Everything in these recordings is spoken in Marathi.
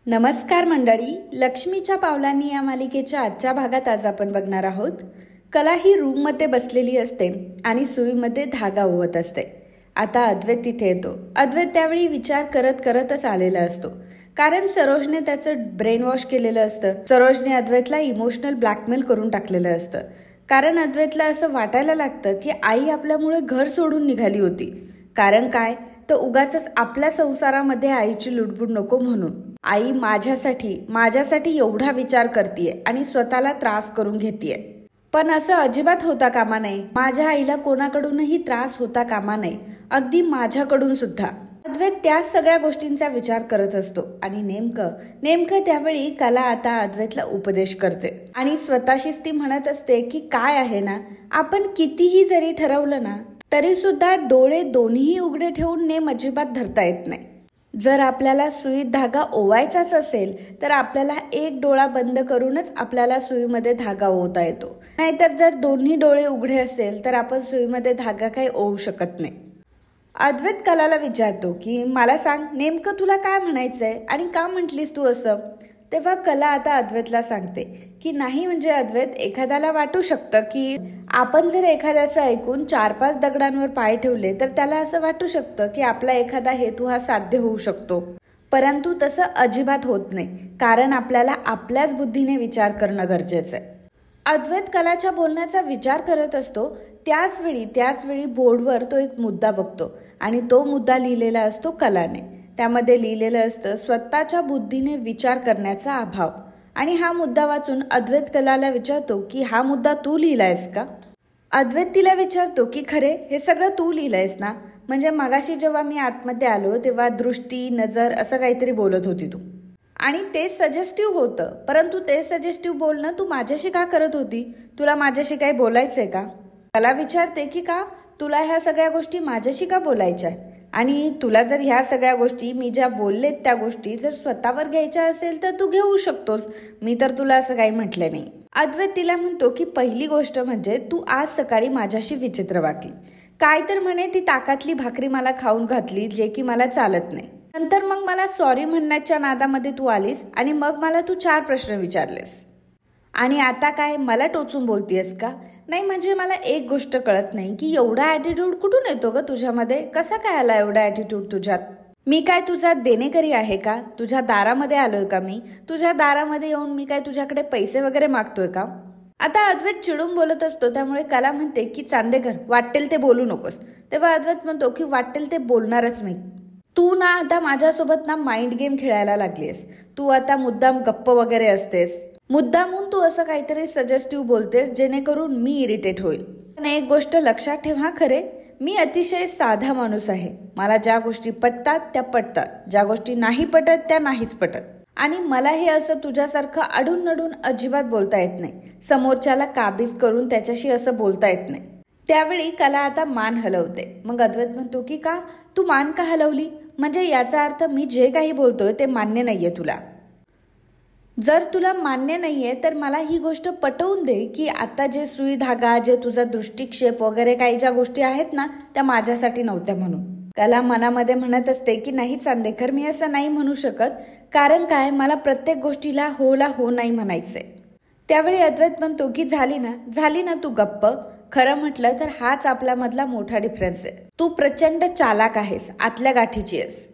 नमस्कार मंडळी, लक्ष्मीच्या पावलांनी या मालिकेच्या आजच्या भागात आज आपण बघणार आहोत. कला ही रूममध्ये बसलेली असते आणि सुईमध्ये धागा ओवत असते. आता अद्वैत तिथे येतो. अद्वैत त्यावेळी विचार करतच आलेला असतो, कारण सरोजने त्याचं ब्रेन वॉश केलेलं असतं. सरोजने अद्वैतला इमोशनल ब्लॅकमेल करून टाकलेलं असतं, कारण अद्वैतला असं वाटायला लागतं की आई आपल्यामुळे घर सोडून निघाली होती. कारण काय, तर उगाच आपल्या संसारामध्ये आईची लुडबुड नको म्हणून. आई माझ्यासाठी एवढा विचार करतीये आणि स्वतःला त्रास करून घेतीये. पण असं अजिबात होता कामा नये. माझ्या आईला कोणाकडूनही त्रास होता कामा नये, अगदी माझ्याकडून सुद्धा. अद्वैत त्या सगळ्या गोष्टींचा विचार करत असतो आणि नेमकं त्यावेळी कला आता अद्वैतला उपदेश करते आणि स्वतःशीच ती म्हणत असते की काय आहे ना, आपण कितीही जरी ठरवलं ना तरी सुद्धा डोळे दोन्ही उघडे ठेवून नेम अजिबात धरता येत नाही. जर आपल्याला सुईत धागा ओवायचाच असेल तर आपल्याला एक डोळा बंद करूनच आपल्याला सुईमध्ये धागा ओवता येतो. नाहीतर जर दोन्ही डोळे उघडे असेल तर आपण सुईमध्ये धागा काही ओवू शकत नाही. अद्वैत कलाला विचारतो की मला सांग, नेमकं तुला काय म्हणायचंय आणि का म्हटलीस तू असं. तेव्हा कला आता अद्वैतला सांगते की नाही, म्हणजे अद्वैत, एखाद्याला वाटू शकतं की आपण जर एखाद्याचं ऐकून 4-5 दगडांवर पाय ठेवले तर त्याला असं वाटू शकतं की आपला एखादा हेतू हा साध्य होऊ शकतो. परंतु तसं अजिबात होत नाही, कारण आपल्याला आपल्याच बुद्धीने विचार करणं गरजेचं आहे. अद्वैत कलाच्या बोलण्याचा विचार करत असतो. त्याच वेळी बोर्डवर तो एक मुद्दा बघतो आणि तो मुद्दा लिहिलेला असतो कलाने. त्यामध्ये लिहिलेलं असतं स्वतःच्या बुद्धीने विचार करण्याचा अभाव. आणि हा मुद्दा वाचून अद्वैत कलाला विचारतो की हा मुद्दा तू लिहिलायस का. अद्वैत तिला विचारतो की खरे हे सगळं तू लिहिलंयस ना, म्हणजे मगाशी जेव्हा मी आतमध्ये आलो तेव्हा दृष्टी, नजर असं काहीतरी बोलत होती तू, आणि ते सजेस्टिव्ह होतं. परंतु ते सजेस्टिव्ह बोलणं तू माझ्याशी का करत होती? तुला माझ्याशी काही बोलायचंय का? कला विचारते की का तुला ह्या सगळ्या गोष्टी माझ्याशी का बोलायच्या, आणि तुला जर ह्या सगळ्या गोष्टी मी ज्या बोललेत त्या गोष्टी जर स्वतःवर घ्यायच्या असेल तर तू घेऊ शकतोस. मी तर तुला असं काही म्हटलं नाही. अद्वैत तिला म्हणतो की पहिली गोष्ट म्हणजे तू आज सकाळी माझ्याशी विचित्र वागली. काय तर म्हणे ती ताकातली भाकरी मला खाऊन घातली, जे की मला चालत नाही. नंतर मग मला सॉरी म्हणण्याच्या नादामध्ये तू आलीस आणि मग मला तू 4 प्रश्न विचारलेस, आणि आता काय मला टोचून बोलतीयस का? नाही, म्हणजे मला एक गोष्ट कळत नाही की एवढा ॲटिट्यूड कुठून येतो ग तुझ्यामध्ये? कसा काय आला एवढा ॲटिट्यूड तुझ्यात? मी काय तुझा देणेकरी आहे का? तुझ्या दारामध्ये आलोय का मी? तुझ्या दारामध्ये येऊन मी काय तुझ्याकडे पैसे वगैरे मागतोय का? आता अद्वैत चिडून बोलत असतो, त्यामुळे कला म्हणते की चांदेकर, वाटेल ते बोलू नकोस. तेव्हा अद्वैत म्हणतो की वाटेल ते बोलणारच मी. तू ना आता माझ्यासोबत ना माइंड गेम खेळायला लागलीस. तू आता मुद्दाम गप्प वगैरे असतेस, मुद्दामून तू असं काहीतरी सजेस्टिव्ह बोलतेस जेणेकरून मी इरिटेट होईल. पण एक गोष्ट लक्षात ठेव हा, खरे मी अतिशय साधा माणूस आहे. मला ज्या गोष्टी पटतात त्या पटतात, ज्या गोष्टी नाही पटत त्या नाहीच पटत. आणि मला हे असं तुझ्यासारखं अडून नडून अजिबात बोलता येत नाही. समोरच्याला काबीज करून त्याच्याशी असं बोलता येत नाही. त्यावेळी कला आता मान हलवते. मग अद्वैत म्हणतो की का तू मान का हलवली? म्हणजे याचा अर्थ मी जे काही बोलतोय ते मान्य नाहीये तुला. जर तुला मान्य नाहीये तर मला ही गोष्ट पटवून दे की आता जे सुई धागा, जे तुझा दृष्टिक्षेप वगैरे काही ज्या गोष्टी आहेत ना त्या माझ्यासाठी नव्हत्या म्हणून. कला मनामध्ये म्हणत असते की नाही चांदेकर, मी असं नाही म्हणू शकत, कारण काय, मला प्रत्येक गोष्टीला होला हो नाही म्हणायचंय. त्यावेळी अद्वैत म्हणतो की झाली ना तू गप्प. खरं म्हटलं तर हाच आपल्यामधला मोठा डिफरन्स आहे. तू प्रचंड चालाक आहेस, आतल्या गाठीची आहेस.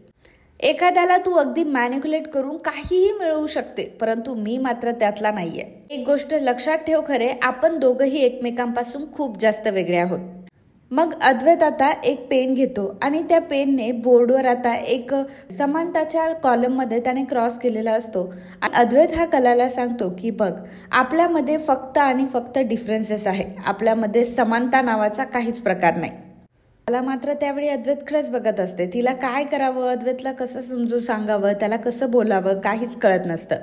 एखाद्याला तू अगदी मॅनिक्युलेट करून काहीही मिळवू शकते, परंतु मी मात्र त्यातला नाहीये. एक गोष्ट लक्षात ठेव, खरे आपण दोघंही एकमेकांपासून खूप जास्त वेगळे आहोत. मग अद्वैत आता एक पेन घेतो आणि त्या पेनने बोर्डवर आता एक समानताच्या कॉलम मध्ये त्याने क्रॉस केलेला असतो. अद्वैत हा कलाला सांगतो की बघ, आपल्यामध्ये फक्त आणि फक्त डिफरन्सेस आहे, आपल्यामध्ये समानता नावाचा काहीच प्रकार नाही. मला मात्र त्यावेळी अद्वैतकडेच बघत असते. तिला काय करावं, अद्वैतला कसं समजून सांगावं, त्याला कसं बोलावं काहीच कळत नसतं.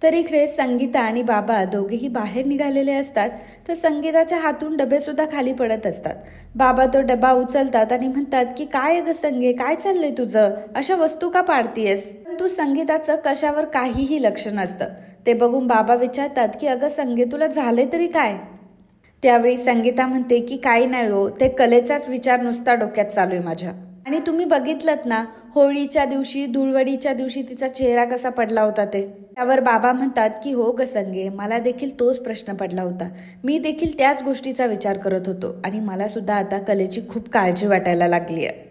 तर इकडे संगीता आणि बाबा दोघेही बाहेर निघालेले असतात. तर संगीताच्या हातून डबे सुद्धा खाली पडत असतात. बाबा तो डबा उचलतात आणि म्हणतात की काय ग संगे, काय चाललंय तुझं, अशा वस्तू का पाडतीयस? तू संगीताचं कशावर काहीही लक्ष नसतं. ते बघून बाबा विचारतात की अगं संगे, तुला झाले तरी काय? त्यावेळी संगीता म्हणते की काही नाही हो, ते कलेचाच विचार नुसता डोक्यात चालू आहे माझ्या. आणि तुम्ही बघितलत ना, होळीच्या दिवशी, धुळवडीच्या दिवशी तिचा चेहरा कसा पडला होता ते. त्यावर बाबा म्हणतात की हो ग संगे, मला देखील तोच प्रश्न पडला होता. मी देखील त्याच गोष्टीचा विचार करत होतो आणि मला सुद्धा आता कलेची खूप काळजी वाटायला लागली आहे.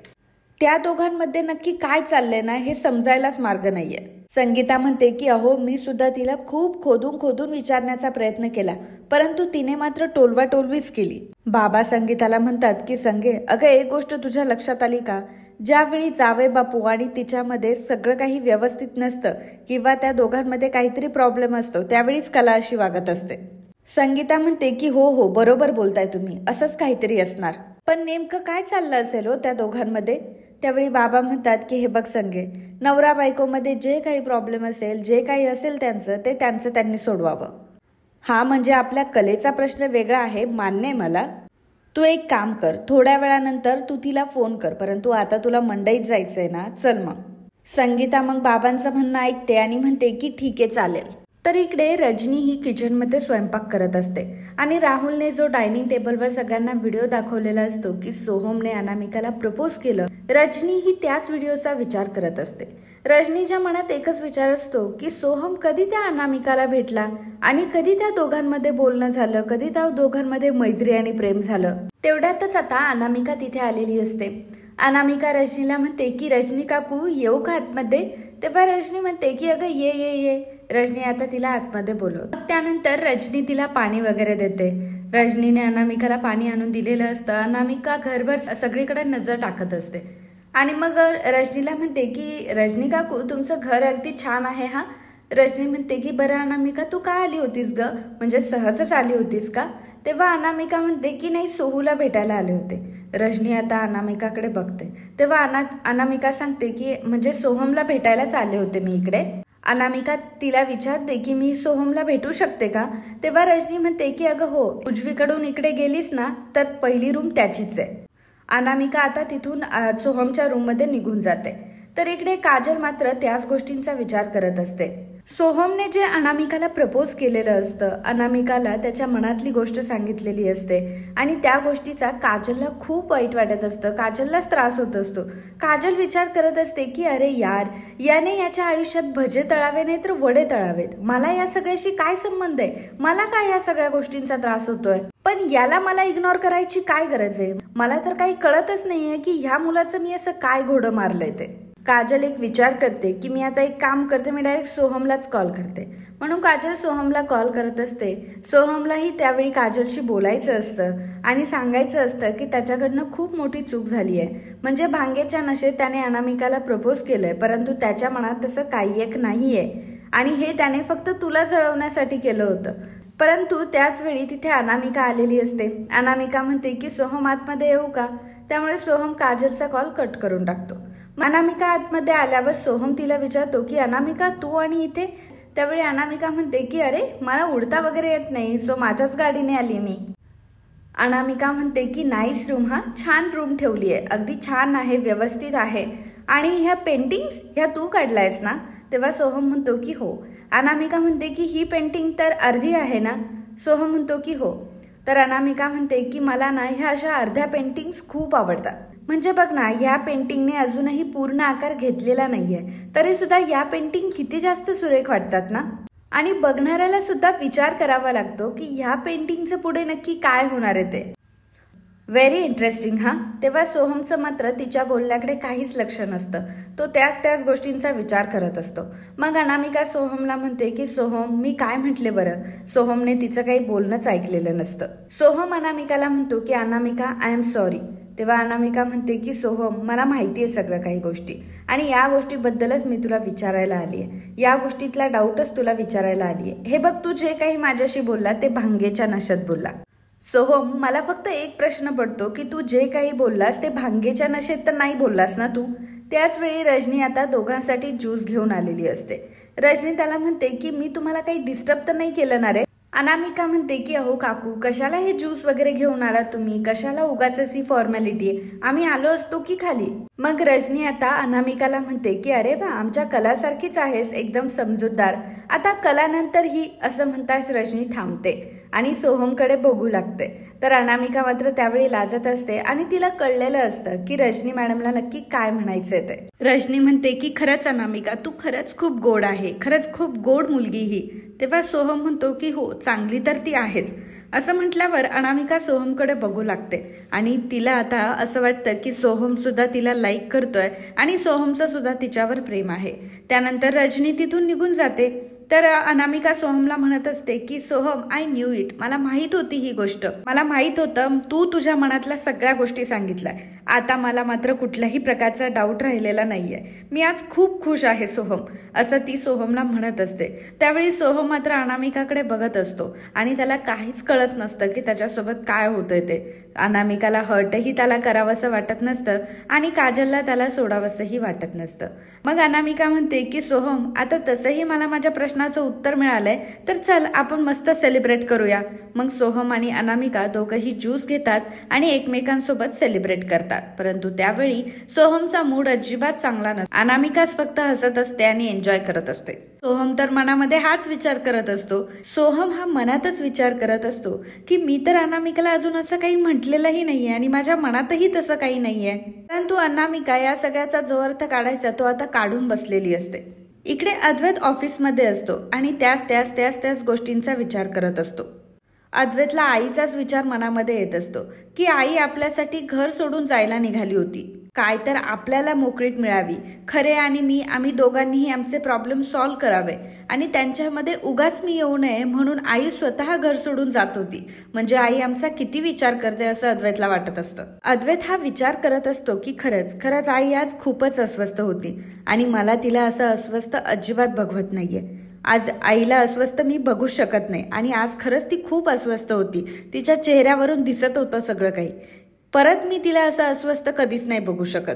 त्या दोघांमध्ये नक्की काय चाललंय ना, हे समजायलाच मार्ग नाहीये. संगीता म्हणते की अहो, मी सुद्धा तिला खूप खोदून खोदून विचारण्याचा प्रयत्न केला, परंतु तिने मात्र टोलवाटोलवीच केली. बाबा संगीताला म्हणतात की संगे, अगं एक गोष्ट तुझ्या लक्षात आली का? ज्यावेळी जावे बापू आणि तिच्यामध्ये सगळं काही व्यवस्थित नसतं किंवा त्या दोघांमध्ये काहीतरी प्रॉब्लेम असतो, त्यावेळीच कला अशी वागत असते. संगीता म्हणते की हो हो, बरोबर बोलताय तुम्ही, असंच काहीतरी असणार. पण नेमकं काय चाललं असेल हो त्या दोघांमध्ये? त्यावेळी बाबा म्हणतात की हे बघ संगे, नवरा बायकोमध्ये जे काही प्रॉब्लेम असेल, जे काही असेल ते त्यांचं त्यांनी सोडवावं. हा म्हणजे आपल्या कलेचा प्रश्न वेगळा आहे, मान्य आहे मला. तू एक काम कर, थोड्या वेळानंतर तू तिला फोन कर, परंतु आता तुला मंडईत जायचंय ना, चल मग. संगीता मग बाबांचं म्हणणं ऐकते आणि म्हणते की ठीक आहे चालेल. तर इकडे रजनी ही किचनमध्ये स्वयंपाक करत असते आणि राहुलने जो डायनिंग टेबलवर सगळ्यांना व्हिडिओ दाखवलेला असतो की सोहमने अनामिकाला प्रपोज केलं, रजनी ही त्याच व्हिडिओचा विचार करत असते. रजनीच्या मनात एकच विचार असतो की सोहम कधी त्या अनामिकाला भेटला आणि कधी त्या दोघांमध्ये बोलणं झालं, कधी त्या दोघांमध्ये मैत्री आणि प्रेम झालं. तेवढ्यातच आता अनामिका तिथे आलेली असते. अनामिका रजनीला म्हणते की रजनी काकू येऊ का आतमध्ये? तेव्हा रजनी म्हणते की अगं ये ये ये. रजनी आता तिला आतमध्ये बोलवते. त्यानंतर रजनी तिला पाणी वगैरे देते. रजनीने अनामिकाला पाणी आणून दिलेलं असतं. अनामिका घरभर सगळीकडे नजर टाकत असते आणि मग रजनीला म्हणते की रजनी काकू तुमचं घर अगदी छान आहे हा. रजनी म्हणते की बरं अनामिका, तू का आली होतीस ग? म्हणजे सहजच आली होतीस का? तेव्हा अनामिका म्हणते की नाही, सोहूला भेटायला आले होते. रजनी आता अनामिकाकडे बघते. तेव्हा अनामिका सांगते की म्हणजे सोहमला भेटायलाच आले होते मी इकडे. अनामिका तिला विचारते की मी सोहमला भेटू शकते का? तेव्हा रजनी म्हणते की अगं हो, उजवीकडून इकडे गेलीस ना तर पहिली रूम त्याचीच आहे. अनामिका आता तिथून सोहमच्या रूममध्ये निघून जाते. तर इकडे काजल मात्र त्याच गोष्टींचा विचार करत असते. सोहमने जे अनामिकाला प्रपोज केलेलं असतं, अनामिकाला त्याच्या मनातली गोष्ट सांगितलेली असते आणि त्या गोष्टीचा काजलला खूप वाईट वाटत असतं. काजललाच त्रास होत असतो. काजल विचार करत असते की अरे यार, याने याच्या आयुष्यात भजे तळावे नाही तर वडे तळावेत. मला या सगळ्याशी काय संबंध आहे? मला काय या सगळ्या गोष्टींचा त्रास होतोय? पण याला मला इग्नोर करायची काय गरज आहे? मला तर काही कळतच नाहीये की ह्या मुलाचं मी असं काय घोडं मारलंय ते. काजल एक विचार करते की मी आता एक काम करते, मी डायरेक्ट सोहमलाच कॉल करते. म्हणून काजल सोहमला कॉल करत असते. सोहमलाही त्यावेळी काजलशी बोलायचं असतं आणि सांगायचं असतं की त्याच्याकडनं खूप मोठी चूक झाली आहे. म्हणजे भांगेच्या नशेत त्याने अनामिकाला प्रपोज केलंय, परंतु त्याच्या मनात तसं काही एक नाहीये आणि हे त्याने फक्त तुला जळवण्यासाठी केलं होतं. परंतु त्याच वेळी तिथे अनामिका आलेली असते. अनामिका म्हणते की सोहम आतमध्ये येऊ का? त्यामुळे सोहम काजलचा कॉल कट करून टाकतो. अनामिका आतमध्ये आल्यावर सोहम तिला विचारतो की अनामिका तू आणि इथे? त्यावेळी अनामिका म्हणते की अरे मला उडता वगैरे येत नाही, सो माझ्याच गाडीने आली मी. अनामिका म्हणते की नाईस रूम, हा छान रूम ठेवली आहे, अगदी छान आहे, व्यवस्थित आहे. आणि ह्या पेंटिंग्स ह्या तू काढलायस ना? तेव्हा सोहम म्हणतो की हो. अनामिका म्हणते की ही पेंटिंग तर अर्धी आहे ना? सोहम म्हणतो की हो. तर अनामिका म्हणते की मला ना ह्या अशा अर्ध्या पेंटिंग्स खूप आवडतात. म्हणजे बघ ना, या पेंटिंगने अजूनही पूर्ण आकार घेतलेला नाहीये, तरी सुद्धा या पेंटिंग किती जास्त सुरेख वाटतात ना. आणि बघणाऱ्याला सुद्धा विचार करावा लागतो की ह्या पेंटिंगचं पुढे नक्की काय होणार आहे ते. व्हेरी इंटरेस्टिंग हा. तेव्हा सोहमचं मात्र तिच्या बोलण्याकडे काहीच लक्ष नसतं. तो त्याच गोष्टींचा विचार करत असतो. मग अनामिका सोहमला म्हणते की सोहम मी काय म्हटले बरं? सोहमने तिचं काही बोलणंच ऐकलेलं नसतं. सोहम अनामिकाला म्हणतो की अनामिका आय एम सॉरी. तेव्हा अनामिका म्हणते की सोहम मला माहिती आहे सगळं काही गोष्टी आणि या गोष्टीबद्दलच मी तुला विचारायला आली आहे. या गोष्टीतला डाऊटच तुला विचारायला आली आहे. हे बघ, तू जे काही माझ्याशी बोलला ते भांगेच्या नशेत बोलला. सोहम मला फक्त एक प्रश्न पडतो की तू जे काही बोललास ते भांगेच्या नशेत तर नाही बोललास ना तू? त्याच वेळी रजनी आता दोघांसाठी ज्यूस घेऊन आलेली असते. रजनी त्याला म्हणते की मी तुम्हाला काही डिस्टर्ब तर नाही केलं ना रे? अनामिका म्हणते की अहो काकू, कशाला हे ज्यूस वगैरे घेऊन आला तुम्ही? कशाला उगाच ही फॉर्मॅलिटी आहे? आम्ही आलो असतो की खाली. मग रजनी आता अनामिकाला म्हणते की अरे वा, आमच्या कलासारखीच आहेस, एकदम समजूतदार. आता कलानंतर ही असं म्हणताच रजनी थांबते आणि सोहमकडे बघू लागते. तर अनामिका मात्र त्यावेळी लाजत असते आणि तिला कळलेलं असतं की रजनी मॅडमला नक्की काय म्हणायचंय ते. रजनी म्हणते की खरंच अनामिका, तू खरंच खूप गोड आहे, खरंच खूप गोड मुलगी ही. तेव्हा सोहम म्हणतो की हो, चांगली तर ती आहेच. असं म्हटल्यावर अनामिका सोहमकडे बघू लागते आणि तिला आता असं वाटतं की सोहम सुद्धा तिला लाईक करतोय आणि सोहमचं सुद्धा तिच्यावर प्रेम आहे. त्यानंतर रजनी तिथून निघून जाते. तर अनामिका सोहमला म्हणत असते की सोहम, आय न्यू इट, मला माहित होती ही गोष्ट, मला माहित होतं तू तुझ्या मनातल्या सगळ्या गोष्टी सांगितल्या. आता मला मात्र कुठल्याही प्रकारचा डाऊट राहिलेला नाहीये. मी आज खूप खुश आहे सोहम, असं ती सोहमला म्हणत असते. त्यावेळी सोहम मात्र अनामिकाकडे बघत असतो आणि त्याला काहीच कळत नसतं की त्याच्यासोबत काय होतंय ते. अनामिकाला हर्टही त्याला करावंसं वाटत नसतं आणि काजलला त्याला सोडावंसंही वाटत नसतं. मग अनामिका म्हणते की सोहम, आता तसंही मला माझ्या प्रश्नाचं उत्तर मिळालंय, तर चल आपण मस्त सेलिब्रेट करूया. मग सोहम आणि अनामिका दोघंही ज्यूस घेतात आणि एकमेकांसोबत सेलिब्रेट करतात. परंतु त्यावेळी सोहमचा मूड अजिबात चांगला नसतो. अनामिकाच फक्त हसत असते आणि एन्जॉय करत असते. सोहम तर मनामध्ये हाच विचार करत असतो. सोहम हा मनातच विचार करत असतो की मी तर अनामिकाला अजून असं काही म्हटलेलंही नाहीये आणि माझ्या मनातही तसं काही नाहीये. परंतु अनामिका या सगळ्याचा जो अर्थ काढायचा तो आता काढून बसलेली असते. इकडे अद्वैत ऑफिसमध्ये असतो आणि त्याच गोष्टींचा विचार करत असतो. अद्वैतला आईचाच विचार मनामध्ये येत असतो की आई आपल्यासाठी घर सोडून जायला निघाली होती, काय तर आपल्याला मोकळीक मिळावी. खरे आणि मी, आम्ही दोघांनीही आमचे प्रॉब्लेम सॉल्व्ह करावे आणि त्यांच्यामध्ये उगाच मी येऊ नये म्हणून आई स्वतः घर सोडून जात होती. म्हणजे आई आमचा किती विचार करते असं अद्वैतला वाटत असतं. अद्वैत हा विचार करत असतो की खरंच आई आज खूपच अस्वस्थ होती आणि मला तिला असं अस्वस्थ अजिबात बघवत नाहीये. आज आईला अस्वस्थ मी बघू शकत नाही आणि आज खरंच ती खूप अस्वस्थ होती. तिच्या चेहऱ्यावरून दिसत होतं सगळं काही. परत मी तिला असं अस्वस्थ कधीच नाही बघू शकत.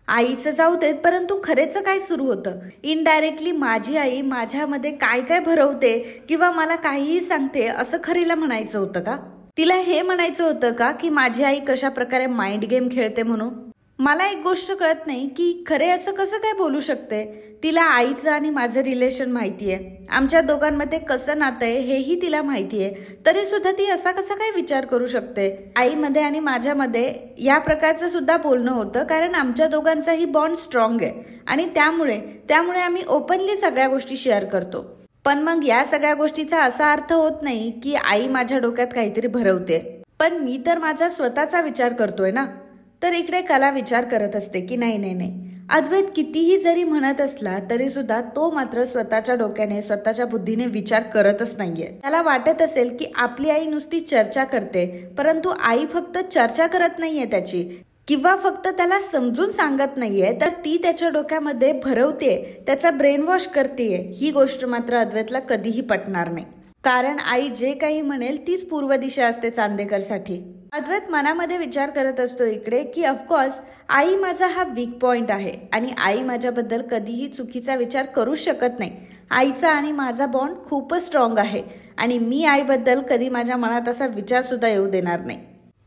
आईचं जाऊ देत, परंतु खरेच काय सुरू होतं. इनडायरेक्टली माझी आई माझ्यामध्ये काय काय भरवते किंवा मला काहीही सांगते असं खरीला म्हणायचं होतं का? तिला हे म्हणायचं होतं का की माझी आई कशा प्रकारे माइंड गेम खेळते म्हणून? मला एक गोष्ट कळत नाही की खरे असं कसं काय बोलू शकते. तिला आईचं आणि माझं रिलेशन माहितीये, आमच्या दोघांमध्ये कसं नातं आहे हेही तिला माहितीये, तरी सुद्धा ती असा कसा काय विचार करू शकते. आईमध्ये आणि माझ्यामध्ये या प्रकारचं सुद्धा बोलणं होतं, कारण आमच्या दोघांचाही बॉन्ड स्ट्रॉंग आहे आणि त्यामुळे आम्ही ओपनली सगळ्या गोष्टी शेअर करतो. पण मग या सगळ्या गोष्टीचा असा अर्थ होत नाही की आई माझ्या डोक्यात काहीतरी भरवते. पण मी तर माझा स्वतःचा विचार करतोय ना. तर इकडे कला विचार करत असते की नाही, अद्वैत कितीही जरी म्हणत असला तरी सुद्धा तो मात्र स्वतःच्या डोक्याने, स्वतःच्या बुद्धीने विचार करतच नाहीये. त्याला वाटत असेल की आपली आई नुसती चर्चा करते, परंतु आई फक्त चर्चा करत नाहीये त्याची, किंवा फक्त त्याला समजून सांगत नाहीये, तर ती त्याच्या डोक्यामध्ये भरवते, त्याचा ब्रेन वॉश करतेय. ही गोष्ट मात्र अद्वैतला कधीही पटणार नाही. कारण आई जे काही म्हणेल तीच पूर्व दिशा असते चांदेकरसाठी. अद्वैत मनामध्ये विचार करत असतो इकडे की ऑफकोर्स आई माझा हा वीक पॉइंट आहे आणि आई माझ्याबद्दल कधीही चुकीचा विचार करू शकत नाही. आईचा आणि माझा बॉन्ड खूपच स्ट्रॉंग आहे आणि मी आईबद्दल कधी माझ्या मनात असा विचार सुद्धा येऊ देणार नाही.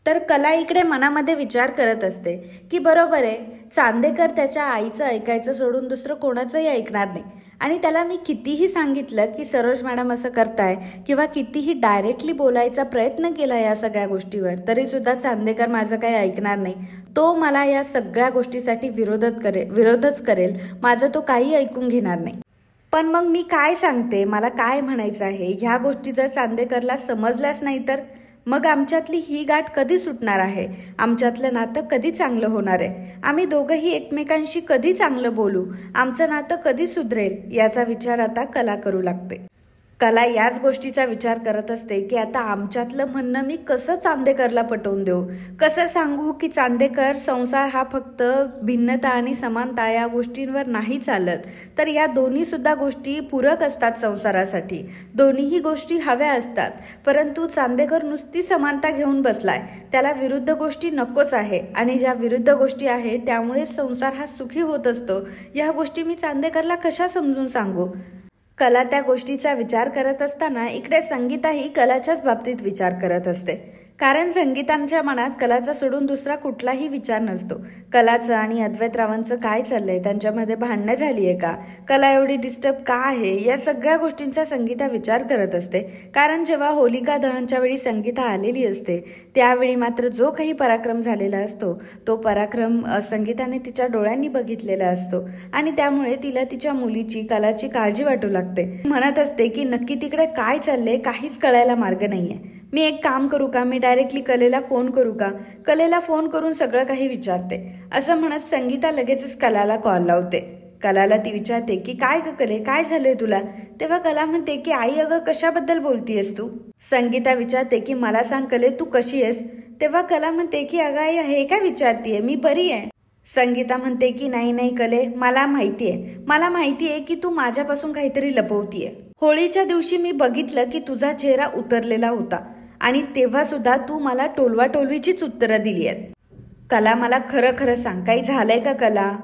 तर कला इकडे मनामध्ये विचार करत असते की बरोबर आहे, चांदेकर त्याच्या आईचं ऐकायचं सोडून दुसरं कोणाचंही ऐकणार नाही. आणि त्याला मी कितीही सांगितलं की सरोज मॅडम असं करताय किंवा कितीही डायरेक्टली बोलायचा प्रयत्न केला या सगळ्या गोष्टीवर, तरी सुद्धा चांदेकर माझं काही ऐकणार नाही. तो मला या सगळ्या गोष्टीसाठी विरोधच करेल, माझं तो काही ऐकून घेणार नाही. पण मग मी काय सांगते, मला काय म्हणायचं आहे, ह्या गोष्टी जर चांदेकरला समजल्याच नाही तर मग आमच्यातली ही गाठ कधी सुटणार आहे? आमच्यातलं नातं कधी चांगलं होणार आहे? आम्ही दोघंही एकमेकांशी कधी चांगलं बोलू? आमचं नातं कधी सुधरेल? याचा विचार आता कला करू लागते. कला याच गोष्टीचा विचार करत असते की आता आमच्यातलं म्हणणं मी कसं चांदेकरला पटवून देऊ, कसं सांगू की चांदेकर, संसार हा फक्त भिन्नता आणि समानता या गोष्टींवर नाही चालत, तर या दोन्ही सुद्धा गोष्टी पूरक असतात संसारासाठी. दोन्हीही गोष्टी हव्या असतात. परंतु चांदेकर नुसती समानता घेऊन बसलाय, त्याला विरुद्ध गोष्टी नकोच आहे आणि ज्या विरुद्ध गोष्टी आहेत त्यामुळे संसार हा सुखी होत असतो. या गोष्टी मी चांदेकरला कशा समजून सांगू? कला त्या गोष्टीचा विचार करत असताना इकडे संगीताही कलाच्याच बाबतीत विचार करत असते. कारण संगीतांच्या मनात कलाचा सोडून दुसरा कुठलाही विचार नसतो. कलाचं आणि अद्वैतरावांचं काय चाललंय, त्यांच्यामध्ये भांडणं झाली आहे का, कला एवढी डिस्टर्ब का आहे, या सगळ्या गोष्टींचा संगीता विचार करत असते. कारण जेव्हा होलिका दहनच्या वेळी संगीता आलेली असते त्यावेळी मात्र जो काही पराक्रम झालेला असतो तो पराक्रम संगीताने तिच्या डोळ्यांनी बघितलेला असतो आणि त्यामुळे तिला तिच्या मुलीची कलाची काळजी वाटू लागते. म्हणत असते की नक्की तिकडे काय चाललंय काहीच कळायला मार्ग नाहीये. मी एक काम करू का, मी डायरेक्टली कलेला फोन करू का, कलेला फोन करून सगळं काही विचारते. असं म्हणत संगीता लगेचच कलाला कॉल लावते. कलाला ती विचारते की काय ग कले, काय झालंय तुला. तेव्हा कला म्हणते की आई अगं कशाबद्दल बोलतीयस तू. संगीता विचारते की मला सांग कले तू कशी आहेस. तेव्हा कला म्हणते की अगं आई हे काय विचारतीये, मी बरी आहे. संगीता म्हणते की नाही कले, मला माहितीये की तू माझ्यापासून काहीतरी लपवतीये. होळीच्या दिवशी मी बघितलं की तुझा चेहरा उतरलेला होता आणि तेव्हा सुद्धा तू मला टोलवाटोलवीचीच उत्तरं दिली आहेत. कला मला खरं सांग, काही झालंय का कला.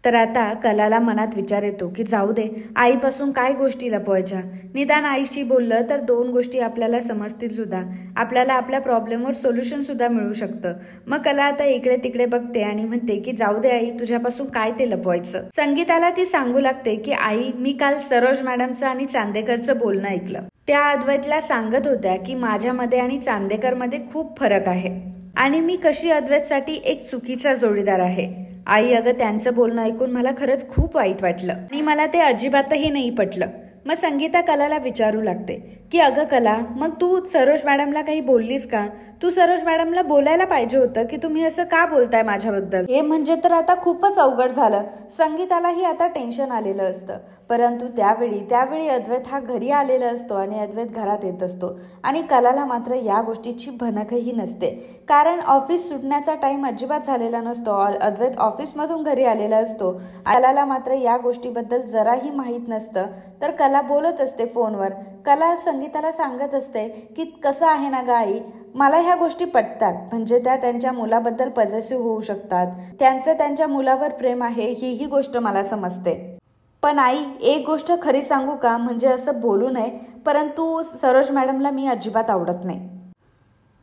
तर आता कलाला मनात विचार येतो की जाऊ दे, आईपासून काय गोष्टी लपवायच्या, निदान आईशी बोललं तर 2 गोष्टी आपल्याला समजतील सुद्धा, आपल्याला आपल्या प्रॉब्लेमवर सोल्युशन सुद्धा मिळू शकतं. मग कला आता इकडे तिकडे बघते आणि म्हणते की जाऊ दे आई, तुझ्यापासून काय ते लपवायचं. संगीताला ती सांगू लागते की आई मी काल सरोज मॅडमचं आणि चांदेकरचं बोलणं ऐकलं. त्या अद्वैतला सांगत होत्या की माझ्यामध्ये आणि चांदेकरमध्ये खूप फरक आहे आणि मी कशी अद्वैतसाठी एक चुकीचा जोडीदार आहे. आई अगं त्यांचं बोलणं ऐकून मला खरंच खूप वाईट वाटलं आणि मला ते अजिबातही नाही पटलं. मग संगीता कलाला विचारू लागते की अगं कला, मग तू सरोज मॅडमला काही बोललीस का, तू सरोज मॅडमला बोलायला पाहिजे होतं की तुम्ही असं का बोलताय माझ्याबद्दल. हे म्हणजे तर आता खूपच अवघड झालं. संगीतालाही आता टेन्शन आलेलं असतं. परंतु त्यावेळी अद्वैत हा घरी आलेला असतो आणि अद्वैत घरात येत असतो आणि कलाला मात्र या गोष्टीची भनकही नसते. कारण ऑफिस सुटण्याचा टाइम अजिबात झालेला नसतो. अद्वैत ऑफिसमधून घरी आलेला असतो. कलाला मात्र या गोष्टीबद्दल जराही माहीत नसतं. तर कला बोलत असते फोनवर. कला संगीताला सांगत असते की कसं आहे ना ग आई, मला ह्या गोष्टी पटतात. म्हणजे त्या त्यांच्या मुलाबद्दल पॉझिटिव्ह होऊ शकतात, त्यांचं त्यांच्या मुलावर प्रेम आहे ही गोष्ट मला समजते. पण आई एक गोष्ट खरी सांगू का, म्हणजे असं बोलू नये, परंतु सरोज मॅडमला मी अजिबात आवडत नाही.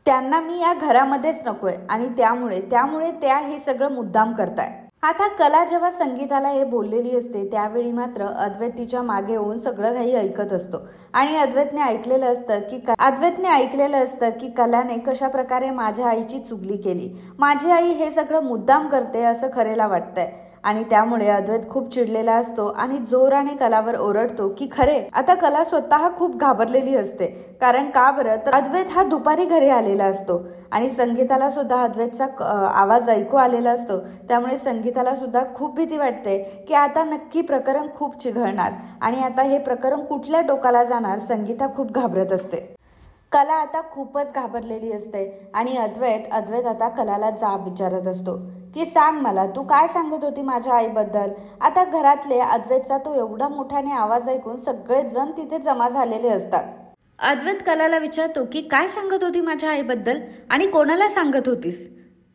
त्यांना मी या घरामध्येच नकोय आणि त्यामुळे त्या हे सगळं मुद्दाम करताय. आता कला जेव्हा संगीताला हे बोललेली असते त्यावेळी मात्र अद्वैत तिच्या मागे येऊन सगळं काही ऐकत असतो आणि अद्वैतने ऐकलेलं असतं की कलाने कशा प्रकारे माझ्या आईची चुगली केली, माझी आई हे सगळं मुद्दाम करते असं खरेला वाटतंय. आणि त्यामुळे अद्वैत खूप चिडलेला असतो आणि जोराने कलावर ओरडतो की खरे. आता कला स्वतः खूप घाबरलेली असते. कारण का बरं, तर अद्वैत हा दुपारी घरी आलेला असतो आणि संगीताला सुद्धा अद्वैतचा आवाज ऐकू आलेला असतो. त्यामुळे संगीताला सुद्धा खूप भीती वाटते की आता नक्की प्रकरण खूप चिघळणार आणि आता हे प्रकरण कुठल्या टोकाला जाणार. संगीता खूप घाबरत असते. कला आता खूपच घाबरलेली असते आणि अद्वैत आता कलाला जाब विचारत असतो की सांग मला, तू काय सांगत होती माझ्या आईबद्दल. आता घरातले अद्वैतचा तो एवढा मोठ्याने आवाज ऐकून सगळे जण तिथे जमा झालेले असतात. अद्वैत कलाला विचारतो की काय सांगत होती माझ्या आईबद्दल आणि कोणाला सांगत होतीस.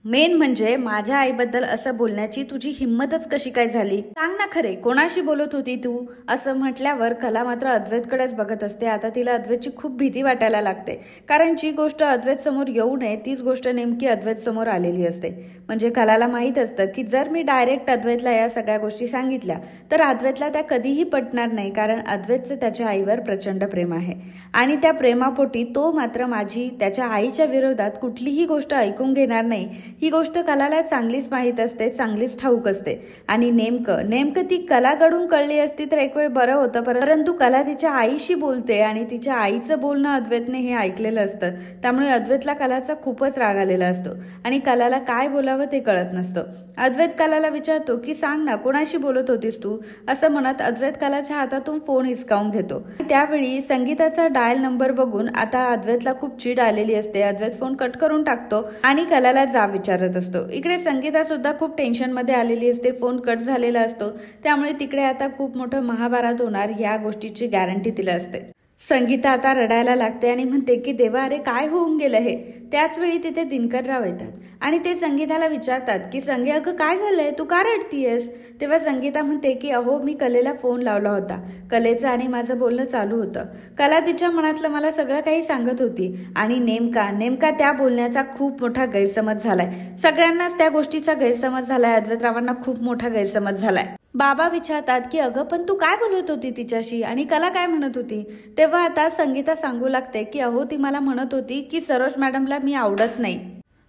मेन म्हणजे माझ्या आईबद्दल असं बोलण्याची तुझी हिंमतच कशी काय झाली, सांग ना खरे, कोणाशी बोलत होती तू. असं म्हटल्यावर कला मात्र अद्वैतकडेच बघत असते. आता तिला अद्वैतची खूप भीती वाटायला लागते. कारण जी गोष्ट अद्वैत समोर येऊ नये तीच गोष्ट नेमकी अद्वैत समोर आलेली असते. म्हणजे कलाला माहीत असतं की जर मी डायरेक्ट अद्वैतला या सगळ्या गोष्टी सांगितल्या तर अद्वैतला त्या कधीही पटणार नाही. कारण अद्वैतचं त्याच्या आईवर प्रचंड प्रेम आहे आणि त्या प्रेमापोटी तो मात्र त्याच्या आईच्या विरोधात कुठलीही गोष्ट ऐकून घेणार नाही. ही गोष्ट कलाला चांगलीच माहीत असते, चांगलीच ठाऊक असते. आणि नेमकं ती कलाकडून कळली असती तर एक वेळ बरं होतं. परंतु कला तिच्या आईशी बोलते आणि तिच्या आईचं बोलणं अद्वैतने हे ऐकलेलं असतं. त्यामुळे अद्वैतला कलाचा खूपच राग आलेला असतो आणि कलाला काय बोलावं ते कळत नसतं. अद्वैत कलाला विचारतो की सांग ना, कोणाशी बोलत होतीस तू. असं म्हणत अद्वैत कलाच्या हातातून फोन हिसकावून घेतो. त्यावेळी संगीताचा डायल नंबर बघून आता अद्वैतला खूप चीड आलेली असते. अद्वैत फोन कट करून टाकतो आणि कलाला जाब विचारत असतो. इकडे संगीता सुद्धा खूप टेन्शन मध्ये आलेली असते. फोन कट झालेला असतो. त्यामुळे तिकडे आता खूप मोठं महाभारत होणार ह्या गोष्टीची गॅरंटी तिला असते. संगीता आता रडायला लागते आणि म्हणते की देवा, अरे काय होऊन गेलं हे. त्याच वेळी तिथे दिनकरराव येतात आणि ते संगीताला विचारतात की संगे, अगं काय झालंय, तू का रडतीयस. तेव्हा संगीता म्हणते की अहो, मी कलेला फोन लावला होता. कलेचं आणि माझं बोलणं चालू होतं. कला तिच्या मनातलं मला सगळं काही सांगत होती आणि नेमका त्या बोलण्याचा खूप मोठा गैरसमज झालाय. सगळ्यांनाच त्या गोष्टीचा गैरसमज झालाय. अद्वैतरावांना खूप मोठा गैरसमज झालाय. बाबा विचारतात की अगं पण तू काय बोलत होती तिच्याशी आणि कला काय म्हणत होती. तेव्हा आता संगीता सांगू लागते की अहो, ती मला म्हणत होती की सरोज मॅडमला मी आवडत नाही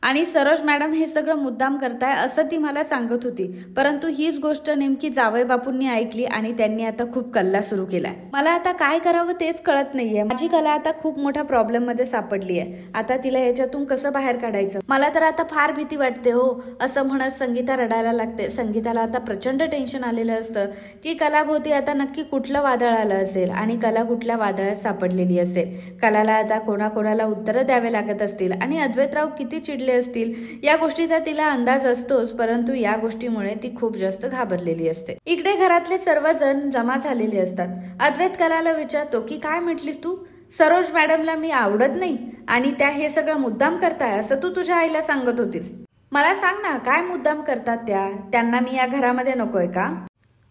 आणि सरोज मॅडम हे सगळं मुद्दाम करताय असं ती मला सांगत होती. परंतु हीच गोष्ट नेमकी जावई बापूंनी ऐकली आणि त्यांनी आता खूप कल्ला सुरू केलाय. मला आता काय करावं तेच कळत नाहीये. माझी कला आता खूप मोठ्या प्रॉब्लेम मध्ये सापडली आहे. आता तिला याच्यातून कसं बाहेर काढायचं, मला तर आता फार भीती वाटते हो, असं म्हणत संगीता रडायला लागते. संगीताला आता प्रचंड टेन्शन आलेलं असतं की कलाभोवती आता नक्की कुठलं वादळ आलं असेल आणि कला कुठल्या वादळात सापडलेली असेल. कलाला आता कोणाकोणाला उत्तरं द्यावे लागत असतील आणि अद्वैतराव किती चिडले असतील या गोष्टीचा तिला अंदाज असतोच. परंतु या गोष्टीमुळे ती खूप जास्त घाबरलेली असते. इकडे घरातले सर्वजण जमा झालेले असतात. अद्वैत कलाला विचारतो की काय म्हटलीस तू, सरोज मॅडमला मी आवडत नाही आणि त्या हे सगळं मुद्दाम करताय असं तू तुझ्या आईला सांगत होतीस. मला सांग ना, काय मुद्दाम करतात त्यांना मी या घरामध्ये नकोय का.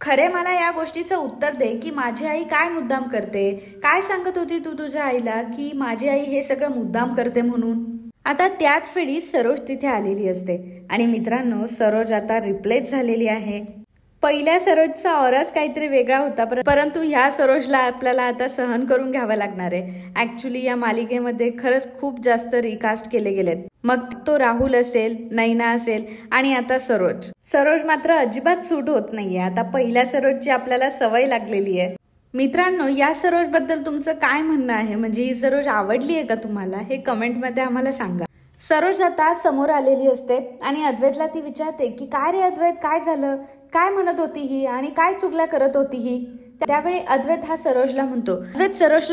खरे मला या गोष्टीचं उत्तर दे की माझी आई काय मुद्दाम करते. काय सांगत होती तू तुझ्या आईला की माझी आई हे सगळं मुद्दाम करते म्हणून. आता त्याच वेळी सरोज तिथे आलेली असते आणि मित्रांनो, सरोज आता रिप्लेस झालेली आहे. पहिल्या सरोजचा ऑराच काहीतरी वेगळा होता, परंतु ह्या सरोजला आपल्याला आता सहन करून घ्यावं लागणार आहे. ऍक्च्युली या मालिकेमध्ये खरंच खूप जास्त रिकास्ट केले गेलेत. मग तो राहुल असेल, नैना असेल आणि आता सरोज मात्र अजिबात सूट होत नाहीये. आता पहिल्या सरोजची आपल्याला सवय लागलेली आहे. मित्रांनो, या सरोज बद्दल तुमचं काय म्हणणं आहे, म्हणजे ही सरोज आवडली आहे का तुम्हाला, हे कमेंटमध्ये आम्हाला सांगा. सरोज आता समोर आलेली असते आणि अद्वैतला ती विचारते की काय रे अद्वैत, काय झालं, काय म्हणत होती ही आणि काय चुगल्या करत होती ही. त्यावेळी अद्वैत सरोजला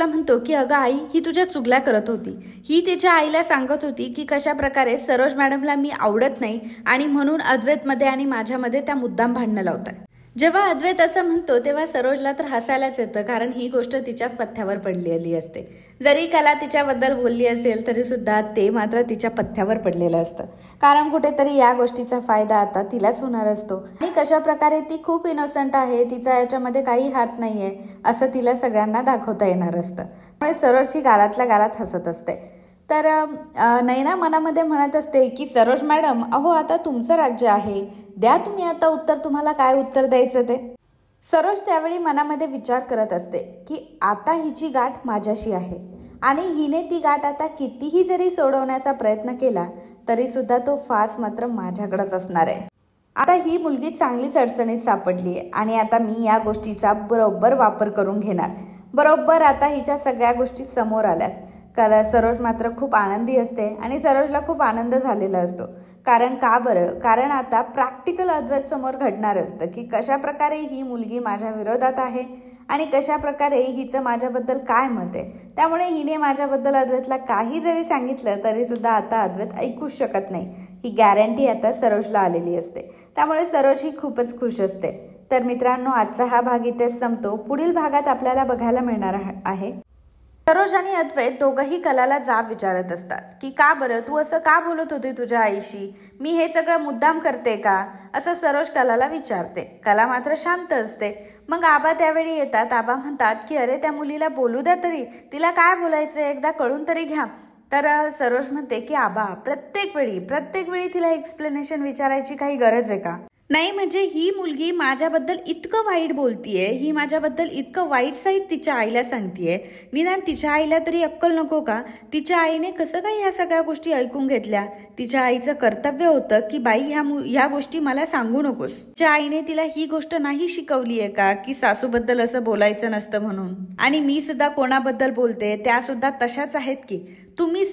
म्हणतो की अगं आई, ही तुझ्या चुगल्या करत होती. ही तिच्या आईला सांगत होती की कशा प्रकारे सरोज मॅडमला मी आवडत नाही आणि म्हणून अद्वैतमध्ये आणि माझ्यामध्ये त्या मुद्दाम भांडणं लावताय. जेव्हा अद्वैत असं म्हणतो तेव्हा सरोजला तर हसायलाच येतं, कारण ही गोष्ट तिच्याच पथ्यावर पडलेली असते. जरी कला तिच्याबद्दल बोलली असेल तरी सुद्धा ते मात्र तिच्या पथ्यावर पडलेलं असतं, कारण कुठेतरी या गोष्टीचा फायदा आता तिलाच होणार असतो. आणि कशा प्रकारे ती खूप इनोसंट आहे, तिचा याच्यामध्ये काही हात नाहीये असं तिला सगळ्यांना दाखवता येणार असतं. त्यामुळे सरोजची गालातल्या गालात हसत असते. तर नैना मनामध्ये म्हणत असते की सरोज मॅडम, अहो आता तुमचं राज्य आहे, द्या तुम्ही आता उत्तर, तुम्हाला काय उत्तर द्यायचं ते. सरोज त्यावेळी मनामध्ये विचार करत असते की आता हिची गाठ माझ्याशी आहे आणि हिने ती गाठ आता कितीही जरी सोडवण्याचा प्रयत्न केला तरी सुद्धा तो फास मात्र माझ्याकडेच असणार आहे. आता ही मुलगी चांगलीच अडचणीत सापडली आहे आणि आता मी या गोष्टीचा बरोबर वापर करून घेणार. बरोबर आता हिच्या सगळ्या गोष्टी समोर आल्यात. सरोज मात्र खूप आनंदी असते आणि सरोजला खूप आनंद झालेला असतो. कारण का बरं, कारण आता प्रॅक्टिकल अद्वैत समोर घडणार असतं की कशा प्रकारे ही मुलगी माझ्या विरोधात आहे आणि कशा प्रकारे हिचं माझ्याबद्दल काय मत आहे. त्यामुळे हिने माझ्याबद्दल अद्वैतला काही जरी सांगितलं तरी सुद्धा आता अद्वैत ऐकूच शकत नाही, ही गॅरंटी आता सरोजला आलेली असते. त्यामुळे सरोज ही खूपच खुश असते. तर मित्रांनो, आजचा हा भाग इथेच संपतो. पुढील भागात आपल्याला बघायला मिळणार आहे सरोज आणि अद्वैत दोघंही कलाला जाब विचारत असतात की का बरं तू असं का बोलत होती तुझ्या आईशी, मी हे सगळं मुद्दाम करते का, असं सरोज कलाला विचारते. कला मात्र शांत असते. मग आबा त्यावेळी येतात. आबा म्हणतात की अरे त्या मुलीला बोलू द्या तरी, तिला काय बोलायचं एकदा कळून तरी घ्या. तर सरोज म्हणते की आबा, प्रत्येक वेळी तिला एक्सप्लेनेशन विचारायची काही गरज आहे का. नाही म्हणजे ही मुलगी माझ्याबद्दल इतकं वाईट बोलतीये, ही माझ्याबद्दल इतकं वाईट साईड तिच्या आईला सांगतीये, निदान तिच्या आईला तरी अक्कल नको का. तिच्या आईने कसं काही ह्या सगळ्या गोष्टी ऐकून घेतल्या. तिच्या आईचं कर्तव्य होतं की बाई ह्या गोष्टी मला सांगू नकोस. तिच्या आईने तिला ही गोष्ट नाही शिकवलीये का की सासूबद्दल असं बोलायचं नसतं म्हणून. आणि मी सुद्धा कोणाबद्दल बोलते त्या सुद्धा तशाच आहेत की तुम्ही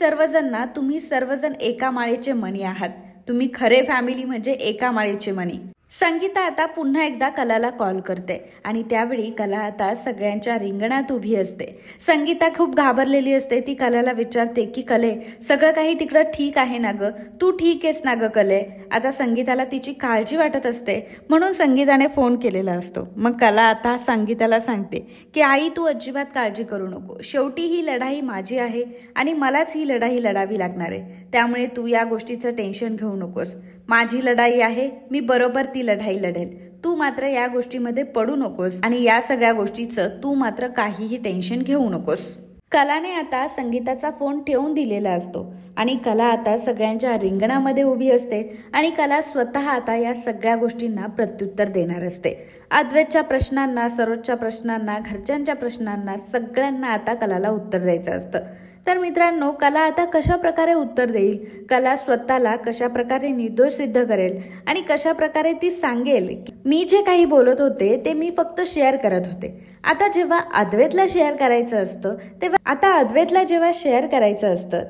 सर्वजण एका माळेचे मणी आहात. तुम्ही खरे फॅमिली म्हणजे एका माळेचे मणी. संगीता आता पुन्हा एकदा कलाला कॉल करते आणि त्यावेळी कला आता सगळ्यांच्या रिंगणात उभी असते. संगीता खूप घाबरलेली असते. ती कलाला विचारते की कले, सगळं काही तिकडं ठीक आहे ना ग? तू ठीक आहेस ना ग कले? आता संगीताला तिची काळजी वाटत असते म्हणून संगीताने फोन केलेला असतो. मग कला आता संगीताला सांगते की आई, तू अजिबात काळजी करू नको. शेवटी ही लढाई माझी आहे आणि मलाच ही लढाई लढावी लागणार आहे. त्यामुळे तू या गोष्टीचं टेन्शन घेऊ नकोस. माझी लढाई आहे, मी बरोबर ती लढाई लढेल. तू मात्र या गोष्टीमध्ये पडू नकोस आणि या सगळ्या गोष्टीचं तू मात्र काहीही टेन्शन घेऊ नकोस. कलाने आता संगीताचा फोन ठेवून दिलेला असतो आणि कला आता सगळ्यांच्या रिंगणामध्ये उभी असते आणि कला स्वतः आता या सगळ्या गोष्टींना प्रत्युत्तर देणार असते. अद्वैतच्या प्रश्नांना, सरोजच्या प्रश्नांना, घरच्यांच्या प्रश्नांना, सगळ्यांना आता कलाला उत्तर द्यायचं असतं. तर मित्रांनो, कला आता कशा प्रकारे उत्तर देईल, कला स्वतःला कशा प्रकारे निर्दोष सिद्ध करेल आणि कशा प्रकारे ती सांगेल मी जे काही बोलत होते ते मी फक्त शेअर करत होते. आता जेव्हा अद्वैतला शेअर करायचं असतं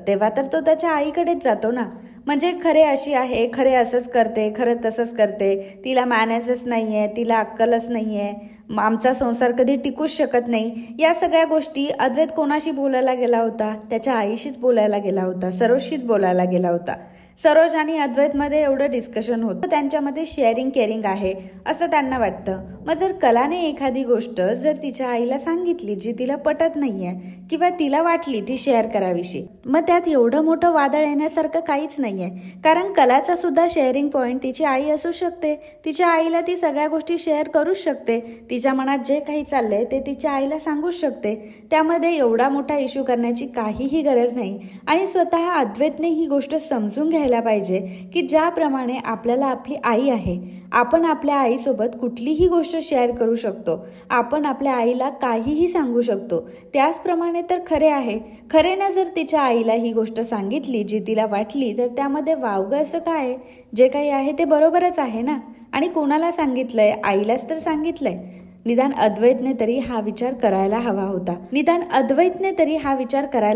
तेव्हा तर तो त्याच्या आईकडेच जातो ना. म्हणजे खरे अशी आहे, खरे असंच करते, खरं तसंच करते, तिला मॅनेजच नाहीये, तिला अक्कलच नाहीये, आमचा संसार कधी टिकूच शकत नाही. या सगळ्या गोष्टी अद्वैत कोणाशी बोलायला गेला होता? त्याच्या आईशीच बोलायला गेला होता, सरोजशीच बोलायला गेला होता. सरोज आणि अद्वैतमध्ये एवढं डिस्कशन होतं, त्यांच्यामध्ये शेअरिंग केअरिंग आहे असं त्यांना वाटतं. मग जर कलाने एखादी गोष्ट जर तिच्या आईला सांगितली जी तिला पटत नाहीये किंवा तिला वाटली ती शेअर करावीशी, मग त्यात एवढं मोठं वादळ येण्यासारखं काहीच नाहीये. कारण कलाचा सुद्धा शेअरिंग पॉईंट तिची आई असू शकते. तिच्या आईला ती सगळ्या गोष्टी शेअर करूच शकते. तिच्या मनात जे काही चाललंय ते तिच्या आईला सांगूच शकते. त्यामध्ये एवढा मोठा इश्यू करण्याची काहीही गरज नाही. आणि स्वतः अद्वैतने ही गोष्ट समजून घ्यायला पाहिजे की ज्याप्रमाणे आपल्याला आपली आई आहे, आपण आपल्या आईसोबत कुठलीही गोष्ट शेअर करू शकतो, आपण आपल्या आईला काहीही सांगू शकतो. त्याचप्रमाणे तर खरे आहे. खरेने जर तिच्या आईला ही गोष्ट सांगितली जी तिला वाटली, तर त्यामध्ये वावगं असं काय? जे काही आहे ते बरोबरच आहे ना. आणि कोणाला सांगितलंय? आईलाच तर सांगितलंय. निदान अद्वैतने तरी हा विचार करायला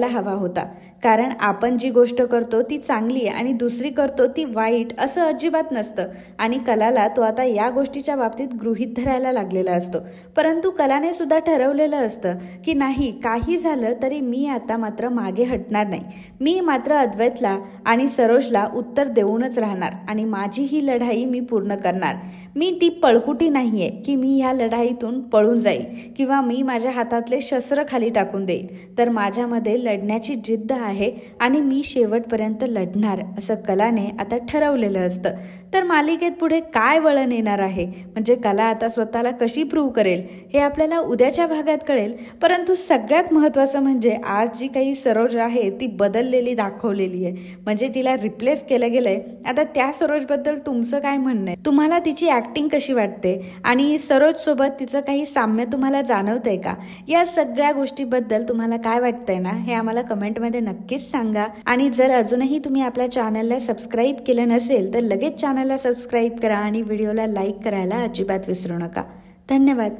हवा होता. कारण आपण जी गोष्ट करतो ती चांगली आणि दुसरी करतो ती वाईट असं अजिबात नसतं. आणि कलाला तो आता या गोष्टीच्या बाबतीत गृहीत धरायला लागलेला असतो. परंतु कलाने सुद्धा ठरवलेलं असतं की नाही, काही झालं तरी मी आता मात्र मागे हटणार नाही. मी मात्र अद्वैतला आणि सरोजला उत्तर देऊनच राहणार आणि माझी ही लढाई मी पूर्ण करणार. मी ती पळकुटी नाहीये की मी ह्या लढाईतून पळून जाईल किंवा मी माझ्या हातातले शस्त्र खाली टाकून देईल. तर माझ्यामध्ये लढण्याची जिद्द आहे आणि मी शेवटपर्यंत लढणार असं कलाने आता ठरवलेलं असतं. तर मालिकेत पुढे काय वळण येणार आहे, म्हणजे कला आता स्वतःला कशी प्रूव्ह करेल हे आपल्याला उद्याच्या भागात कळेल. परंतु सगळ्यात महत्त्वाचं म्हणजे आज जी काही सरोज आहे ती बदललेली दाखवलेली आहे, म्हणजे तिला रिप्लेस केलं गेलंय. आता त्या सरोजबद्दल तुमचं काय म्हणणं आहे? तुम्हाला तिची ऍक्टिंग कशी वाटते आणि सरोज सोबत तिचं काही साम्य तुम्हाला जाणवतंय का? या सगळ्या गोष्टीबद्दल तुम्हाला काय वाटतंय ना, हे आम्हाला कमेंटमध्ये नक्कीच सांगा. आणि जर अजूनही तुम्ही आपल्या चॅनलला सबस्क्राईब केलं नसेल तर लगेच चॅनलला सबस्क्राईब करा आणि व्हिडिओला लाईक करायला अजिबात विसरू नका. धन्यवाद.